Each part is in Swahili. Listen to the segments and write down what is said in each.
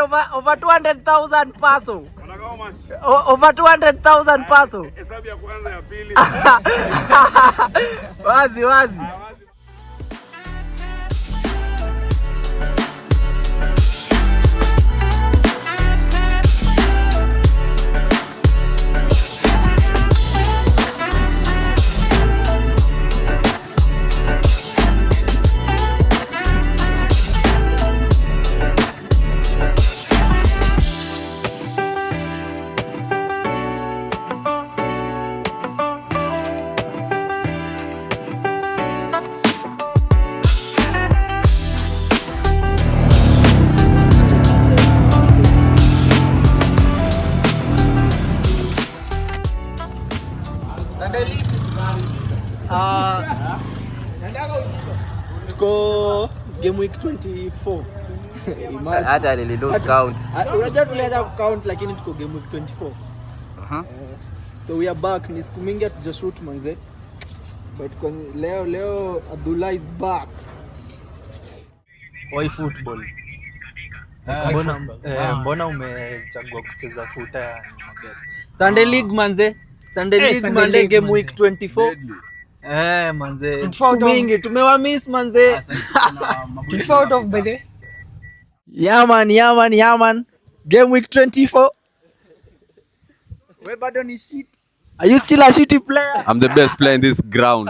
over 200,000 peso. Over 200,000 peso. Hesabu ya kwanza ya pili. Wazi. Tuko game week 24. Hata nili lose count. Unajua tuliacha count lakini tuko game week 24. So we are back. Ni siku mingi hatujashoot manze. But leo Abdullah is back. Why football? Mbona umechagua kucheza futa ya magari? Sunday League manze. Sunday League Monday game week 24. Manze. Siku mingi tumewamiss manze. 24 out of by the. Yeah man. Game week 24. We bado ni shit. Are you still a shitty player? I'm the best player in this ground.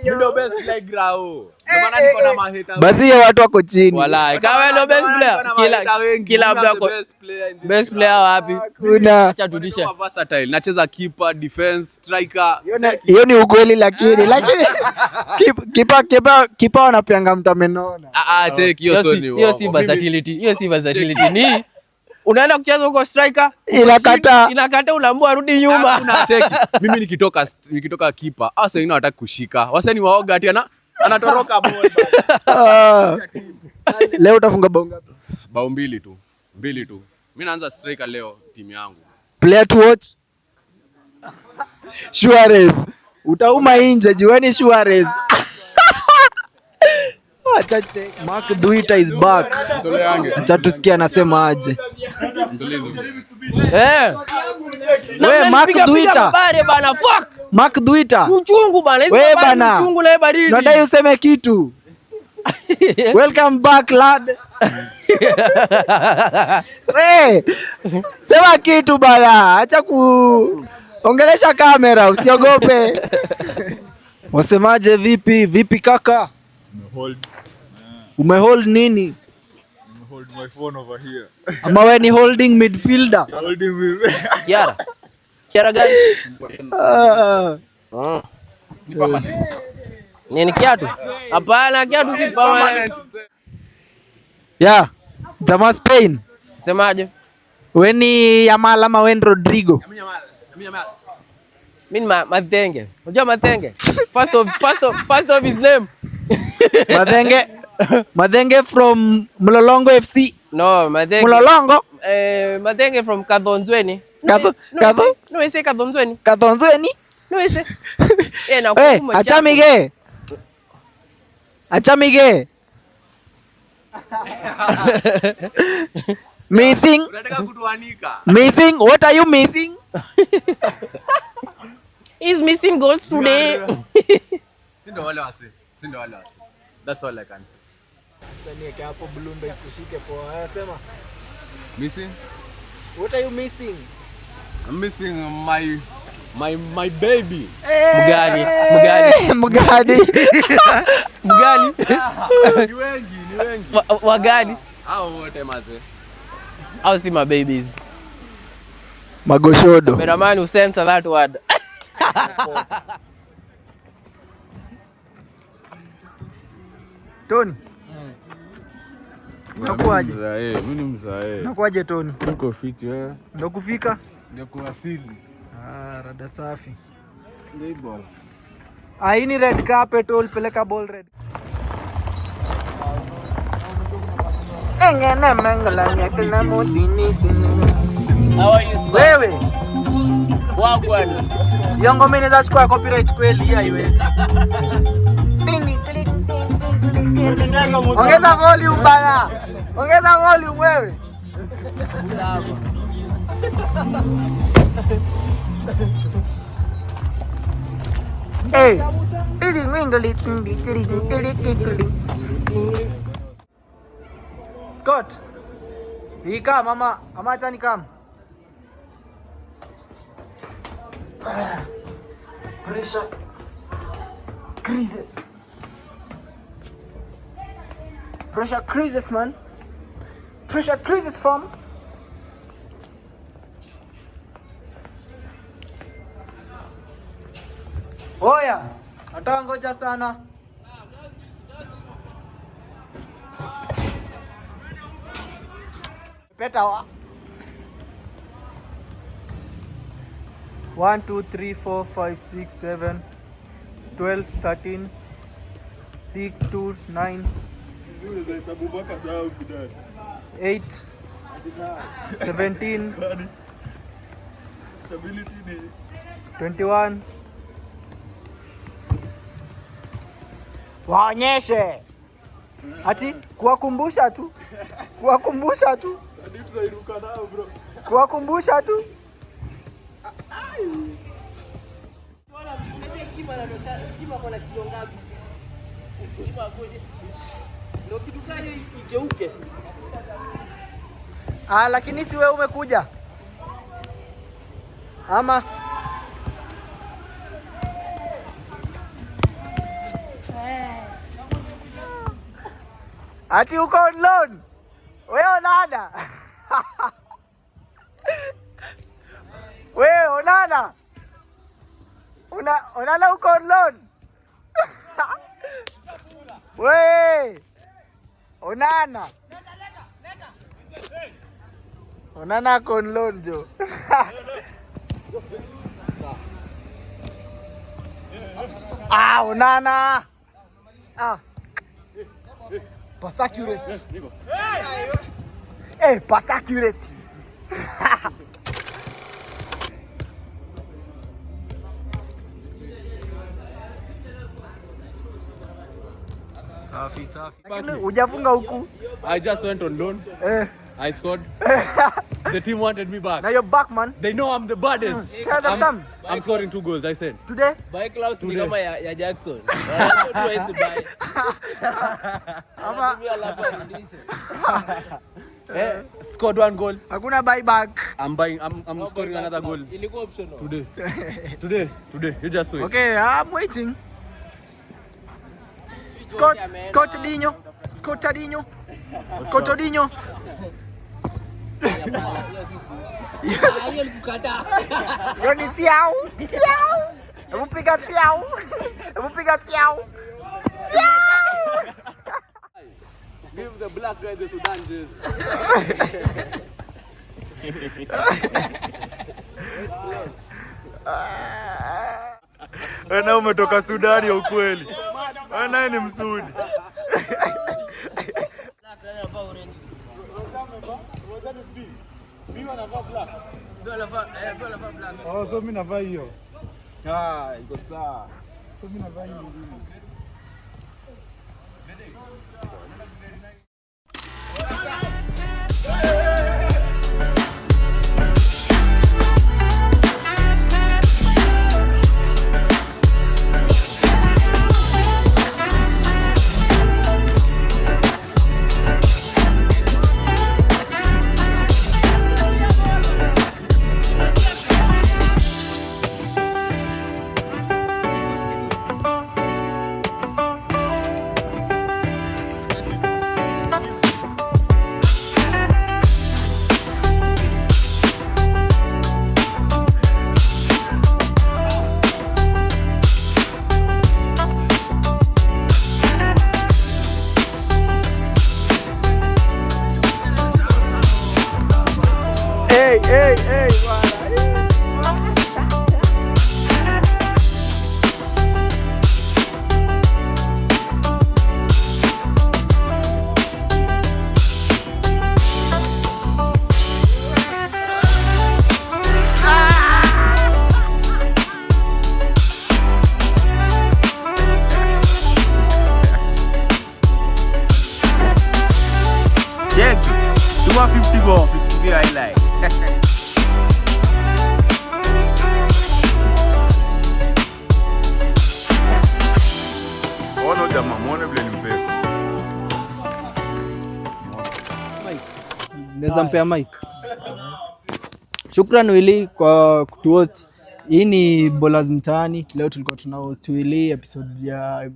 You Ndio best player grao. Ndio maana niko na maheta. Basi watu wako chini. Wallahi, kama ndio best player. Kila mtu ako best player wapi? Kuna Acha tudishe. Versatile. Nacheza keeper, defense, striker. hiyo ni ukweli lakini kipa wanapianga mtu amenona. Check hiyo story. Hiyo si versatility. Hiyo si versatility ni unaenda kucheza huko striker inakata unaamua rudi nyuma. Unacheki. Mimi nikitoka keeper, hasa wengine wanataka kushika. Wasani waoga ati anatoroka ball. Leo utafunga bao ngapi? Bao mbili tu. Mimi naanza striker leo timu yangu. Player to watch. Suarez. Utauma nje jueni Suarez. Acha check. Mark Duita is back. Acha tusikie anasema aje. Wewe Mark Duita. Bana fuck. Mark Duita. Uchungu bana. Wewe bana. Uchungu na baridi. Nadai useme kitu. Welcome back lad. Wewe sema kitu bana. Acha kuongelesha kamera usiogope. Wasemaje vipi kaka? Umehold nini? Hold my phone over here. Ama wewe ni holding midfielder? Holding me. Kiara gani? Nini kiatu? Hapana, kiatu si permanent. Yeah. Jamaa Spain. Semaje? Wewe ni Yamal ama wewe Rodrigo? Mimi Matenge. Unajua Matenge? First of his name. Madenge from Mlolongo FC. No, Madenge. Mlolongo? Madenge from Kadhonzweni. No, ese Kadhonzweni. Kadhonzweni? No, ese. Na kuma. Achamige. Missing? Unataka kutuanika? Missing? What are you missing? He's missing goals today. Sindo wale wase. That's all I can say. Nieke hapo Bloomberg kushike poa. Sema. Missing? What are you missing? I'm missing my baby. Mugadi. Ni wengi. Wagadi. Hao wote maze. I'll see my babies. Magoshodo. Cameraman who censor that word. Tony. Unakuaje? Mimi ni mzae. Unakuaje Tony? Niko fit wewe. Ndio kufika? Ndio kuwasili. Rada safi. Ndio ball. Hii ni red carpet ulipeleka ball red. Engene mengala nyakila modini. How are you? Wewe. Wagwan. Yongo mimi naweza chukua copyright kweli hii haiwezi. Ongeza volume bana. Ongeza volume wewe. Hey. Scott. Si come, mama. Mama Tani come. Pressure creases. Pressure creases, man. Pressure creases from. Oya, hata ngoja sana. Peta 1 2 3 4 5 6 7 12 13 6 2 9 8 17 21. Waonyeshe ati kuwakumbusha tu, kuwakumbusha tu, kuwakumbusha tu. Lakini si wewe umekuja ama ati uko on loan? Wewe onana. Wewe onana. Onana uko on loan? Wewe onana. Onana uko on loan jo. Onana. Pass accuracy. Hey, pass accuracy. Safi. Hujafunga huku. I just went on loan. I scored. The team wanted me back. Now you're back, man. They know I'm the baddest. Tell them some. I'm scoring 2 goals, I said. Today? By Klaus ni kama ya Jackson. Scored 1 goal. Hakuna buyback. I'm scoring another goal. Ilikuwa optional. Today. You just wait. Okay, I'm waiting. Scottadinho. Hiyo nikukata. Yo ni siau. Hebu piga siau. Give the black guy the Sudan jersey. Wewe umetoka Sudani ya ukweli. Wewe naye ni Msudi. So mimi navaa hiyo. Iko sawa. So mimi navaa hiyo. Hey, Check. 254. Hiyo highlight. Ono jamaa muone vile nimpea. Naweza mpea mic. Shukrani Willy kwa kutuhost. Hii ni Ballers Mtaani. Leo tulikuwa tuna host Willy episode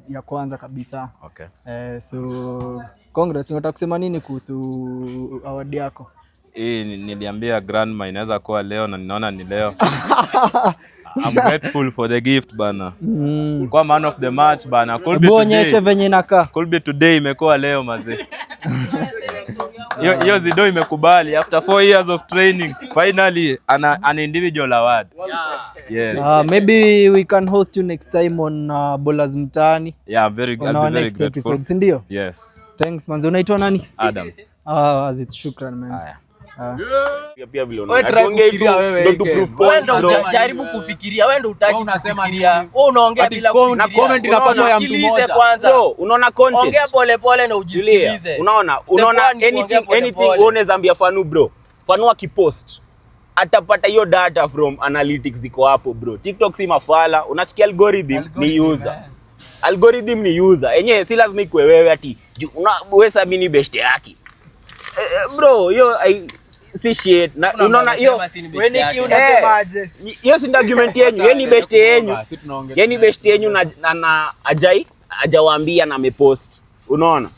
ya kwanza kabisa. Okay. So congrats, unataka kusema nini kuhusu award yako? Niliambia grandma inaweza kuwa leo na ninaona ni leo. I'm grateful for the gift bana. Kwa man of the match bana. Bonyeshe venye inakaa. Could be today imekuwa leo mazee. Hiyo Zido imekubali after 4 years of training finally an individual award. Yes. Maybe we can host you next time on Ballers Mtaani. Yeah, I'll be very grateful. Episode, ndio? Yes. Thanks manzo. Unaitwa nani? Adams. Azit, shukran man. Pia vile Wewe try kufikiria wewe. Wewe ndo jaribu kufikiria, wewe ndo utaki kufikiria. Wewe unaongea bila kufikiria. Na comment inafanywa ya mtu mmoja. Kwanza. So, unaona content. Ongea pole pole na ujisikilize. Unaona anything uone Zambia Fanu bro. Fanu akipost atapata hiyo data from analytics ziko hapo bro. TikTok si mafala, unasikia algorithm ni user. Algorithm ni user. Yenyewe si lazima ikwe wewe ati wewe sabini best yake. Bro, hiyo si shit. Unaona hiyo wewe niki unasemaje? Hiyo si argument yenu. Yeye ni best yenu. Yeye ni best yenu na hajawaambia na amepost. Unaona?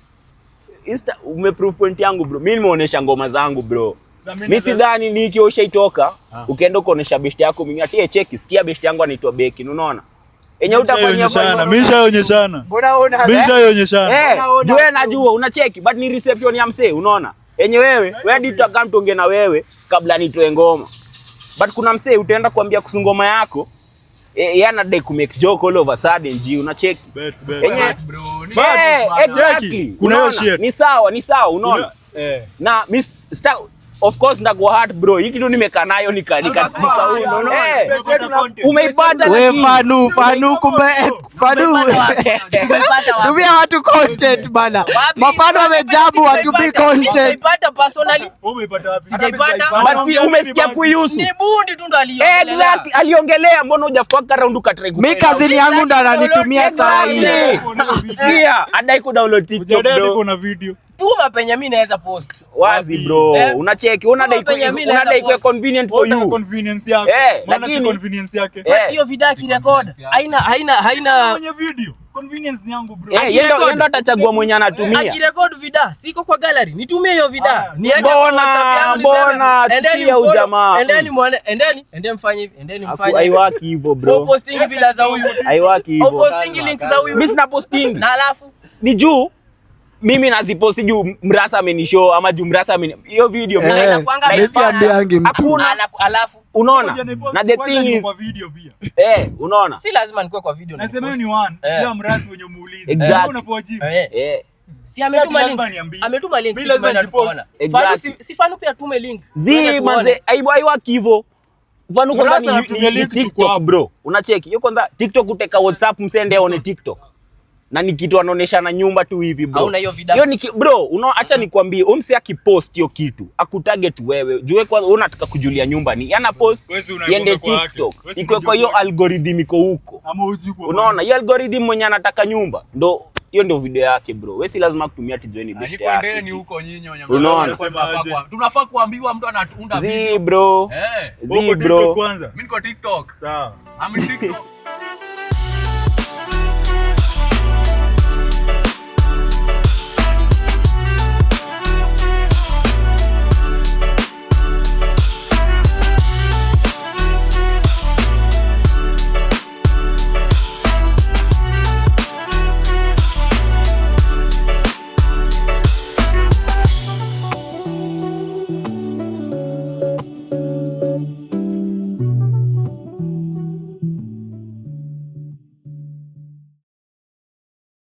Umeprove point yangu bro. Mimi nimeonesha ngoma zangu bro. Mimi sidhani Niki ushaitoka ukaenda kuonesha best yako mimi ati cheki sikia best yangu anaitwa Beki. Unaona? Enye utafanyia sana. Mimi shaonyeshana. Mbona una? Mimi shaonyeshana. Wewe najua unacheki but ni reception ya msee unaona? Enye wewe hadi tutakaa mtonge na wewe kabla nitoe ngoma. But kuna msee utaenda kuambia kuhusu ngoma yako yana dai ku make joke all of a sudden ji unacheki. Enye bro. Exactly. Kuna hiyo shit. Ni sawa unaona? Na of course ndakuwa hard bro. Hiki tu nimekaa nayo unaona? Umeipata wewe Fanu kumbe Fanu. Tumia watu content bana. Mafano wamejabu watu be content. Umeipata personally? Umeipata wapi? Sijaipata. But si umesikia kuihusu. Ni bundi tu ndo aliongelea. Exactly. Aliongelea mbona hujafaka round ukatry. Mimi kazini yangu ndo ananitumia saa hii. Sikia, adai ku download TikTok bro. Kuna video. Tuma penye mimi naweza post. Wazi bro. Unacheki, unadai kwa convenient for you. Convenience yako. Maana si convenience yake. Hiyo video kirecord. Haina kwenye video. Convenience ni yangu bro. Yendo atachagua mwenye anatumia. Akirecord video, siko kwa gallery. Nitumie hiyo video. Niweke kwa WhatsApp yangu niseme. Endeni ujamaa. Endeni mfanye hivi. Endeni mfanye. Haiwaki hivyo bro. Posting video za huyu. Haiwaki hivyo. Posting link za huyu. Mimi sina posting. Na alafu ni juu mimi naziposti juu Mrasa amenishow ama juu Mrasa hiyo video hakuna. Alafu unaona na the thing is kwa video pia unaona si lazima nikuwe kwa video nasema ni one ya Mrasa wenye muulize exactly. Unapojibu si ametuma link bila lazima tupoona si Fanu pia tume link manze haiwaki hivyo. Fanu kwanza ni TikTok bro unacheki hiyo kwanza TikTok uteka WhatsApp msende aone TikTok na ni kitu anaonesha na nyumba tu hivi bro. Hauna hiyo video. Hiyo ni bro, acha nikwambie, umse akipost hiyo kitu, akutarget wewe. Jue kwanza unataka kujulia nyumba ni. Yana post yende TikTok. Iko kwa hiyo algorithm iko huko. Unaona, hiyo algorithm mwenye anataka nyumba. Hiyo ndio video yake bro. Wewe si lazima kutumia tijoni best yake. Nikuendeni huko nyinyi wanyama. Unaona? Tunafaa kuambiwa mtu anaunda video. Zi bro. Mimi niko TikTok. Sawa. I'm TikTok.